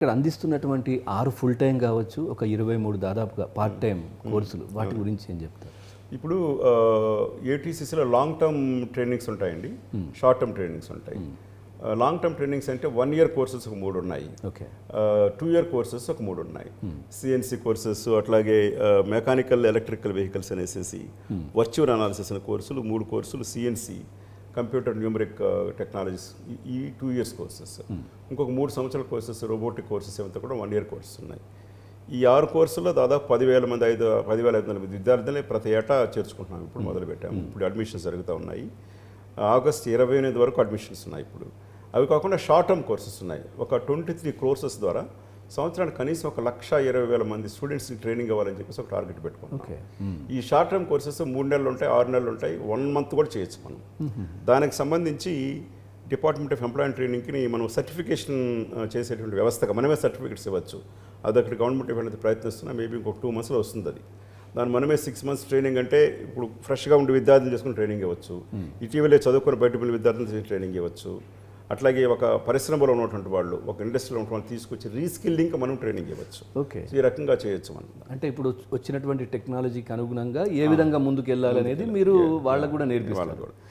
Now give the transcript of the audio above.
ఇక్కడ అందిస్తున్నటువంటి 6 full time కావచ్చు, ఒక 23 దాదాపుగా పార్ట్ టైం కోర్సులు, వాటి గురించి ఏం చెప్తారు? ఇప్పుడు ఏటీసీసీలో లాంగ్ టర్మ్ ట్రైనింగ్స్ ఉంటాయండి, షార్ట్ టర్మ్ ట్రైనింగ్స్ ఉంటాయి. లాంగ్ టర్మ్ ట్రైనింగ్స్ అంటే 1 ఇయర్ కోర్సెస్ ఒక 3 ఉన్నాయి, ఓకే, 2 ఇయర్ కోర్సెస్ ఒక 3 ఉన్నాయి. సిఎన్సి కోర్సెస్, అట్లాగే మెకానికల్ ఎలక్ట్రికల్ వెహికల్స్ అనేసి వర్చువల్ అనాలిసిస్ అనే కోర్సులు 3 కోర్సులు, సిఎన్సి కంప్యూటర్ న్యూమరిక్ టెక్నాలజీస్ ఈ 2 ఇయర్స్ కోర్సెస్. ఇంకొక 3 సంవత్సరాల కోర్సెస్ రోబోటిక్ కోర్సెస్ ఏమంతా కూడా 1 ఇయర్ కోర్సెస్ ఉన్నాయి. ఈ 6 కోర్సుల్లో దాదాపు 10,000 మంది 10,500 మంది విద్యార్థులని ప్రతి ఏటా చేర్చుకుంటున్నాం. ఇప్పుడు మొదలుపెట్టాము, ఇప్పుడు అడ్మిషన్స్ జరుగుతూ ఉన్నాయి. ఆగస్ట్ 28 వరకు అడ్మిషన్స్ ఉన్నాయి. ఇప్పుడు అవి కాకుండా షార్ట్ టర్మ్ కోర్సెస్ ఉన్నాయి. ఒక 23 కోర్సెస్ ద్వారా సంవత్సరానికి కనీసం 1,20,000 మంది స్టూడెంట్స్కి ట్రైనింగ్ అవ్వాలని చెప్పేసి ఒక టార్గెట్ పెట్టుకున్నాం. ఈ షార్ట్ టర్మ్ కోర్సెస్ 3 నెలలు ఉంటాయి, 6 నెలలు ఉంటాయి, 1 మంత్ కూడా చేయొచ్చు మనం. దానికి సంబంధించి డిపార్ట్మెంట్ ఆఫ్ ఎంప్లాయ్ అండ్ ట్రైనింగ్కి మనం సర్టిఫికేషన్ చేసేటువంటి వ్యవస్థగా మనమే సర్టిఫికేట్స్ ఇవ్వచ్చు. అది అక్కడ గవర్నమెంట్ ఇవ్వడానికి ప్రయత్నిస్తున్నా, మేబీ ఇంకొక 2 monthsలో వస్తుంది అది. దాని మనమే 6 months ట్రైనింగ్ అంటే ఇప్పుడు ఫ్రెష్గా ఉండే విద్యార్థులు చేసుకుని ట్రైనింగ్ ఇవ్వచ్చు, ఇటీవలే చదువుకుని బయట వెళ్ళి విద్యార్థులు ట్రైనింగ్ ఇవ్వచ్చు. అట్లాగే ఒక పరిశ్రమలో ఉన్నటువంటి వాళ్ళు, ఒక ఇండస్ట్రీలో ఉన్న వాళ్ళు తీసుకొచ్చి రీస్కిల్లింగ్ మనం ట్రైనింగ్ ఇవ్వచ్చు. ఓకే, ఈ రకంగా చేయొచ్చు మనం. అంటే ఇప్పుడు వచ్చినటువంటి టెక్నాలజీకి అనుగుణంగా ఏ విధంగా ముందుకు వెళ్ళాలనేది మీరు వాళ్ళకు కూడా నేర్పిస్తారు.